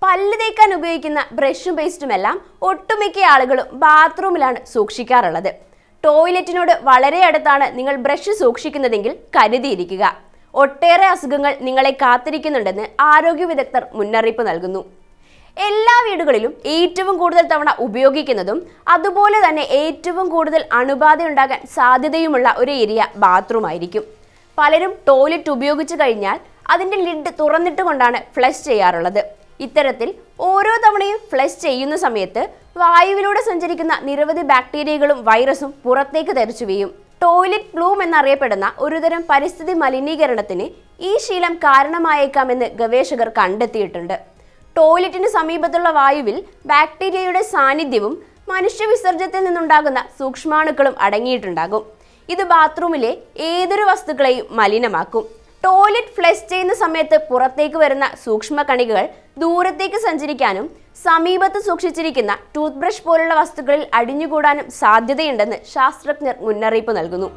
പല്ല് തേക്കാൻ ഉപയോഗിക്കുന്ന ബ്രഷും പേസ്റ്റുമെല്ലാം ഒട്ടുമിക്ക ആളുകളും ബാത്റൂമിലാണ് സൂക്ഷിക്കാറുള്ളത്. ടോയ്ലറ്റിനോട് വളരെ അടുത്താണ് നിങ്ങൾ ബ്രഷ് സൂക്ഷിക്കുന്നതെങ്കിൽ കരുതിയിരിക്കുക. ഒട്ടേറെ അസുഖങ്ങൾ നിങ്ങളെ കാത്തിരിക്കുന്നുണ്ടെന്ന് ആരോഗ്യ വിദഗ്ധർ മുന്നറിയിപ്പ് നൽകുന്നു. എല്ലാ വീടുകളിലും ഏറ്റവും കൂടുതൽ തവണ ഉപയോഗിക്കുന്നതും അതുപോലെ തന്നെ ഏറ്റവും കൂടുതൽ അണുബാധ ഉണ്ടാകാൻ സാധ്യതയുമുള്ള ഒരു ഏരിയ ബാത്റൂം ആയിരിക്കും. പലരും ടോയ്ലറ്റ് ഉപയോഗിച്ചു കഴിഞ്ഞാൽ അതിൻ്റെ ലിഡ് തുറന്നിട്ടുകൊണ്ടാണ് ഫ്ലഷ് ചെയ്യാറുള്ളത്. ഇത്തരത്തിൽ ഓരോ തവണയും ഫ്ലഷ് ചെയ്യുന്ന സമയത്ത് വായുവിലൂടെ സഞ്ചരിക്കുന്ന നിരവധി ബാക്ടീരിയകളും വൈറസും പുറത്തേക്ക് തെറിച്ചു വീഴും. ടോയ്ലറ്റ് പ്ലൂം എന്നറിയപ്പെടുന്ന ഒരുതരം പരിസ്ഥിതി മലിനീകരണത്തിന് ഈ ശീലം കാരണമായേക്കാമെന്ന് ഗവേഷകർ കണ്ടെത്തിയിട്ടുണ്ട്. ടോയ്ലറ്റിന് സമീപത്തുള്ള വായുവിൽ ബാക്ടീരിയയുടെ സാന്നിധ്യവും മനുഷ്യവിസർജ്യത്തിൽ നിന്നുണ്ടാകുന്ന സൂക്ഷ്മാണുക്കളും അടങ്ങിയിട്ടുണ്ടാകും. ഇത് ബാത്റൂമിലെ ഏതൊരു വസ്തുക്കളെയും മലിനമാക്കും. ടോയ്ലറ്റ് ഫ്ലഷ് ചെയ്യുന്ന സമയത്ത് പുറത്തേക്ക് വരുന്ന സൂക്ഷ്മകണികകൾ ദൂരത്തേക്ക് സഞ്ചരിക്കാനും സമീപത്ത് സൂക്ഷിച്ചിരിക്കുന്ന ടൂത്ത് ബ്രഷ് പോലുള്ള വസ്തുക്കളിൽ അടിഞ്ഞുകൂടാനും സാധ്യതയുണ്ടെന്ന് ശാസ്ത്രജ്ഞർ മുന്നറിയിപ്പ് നൽകുന്നു.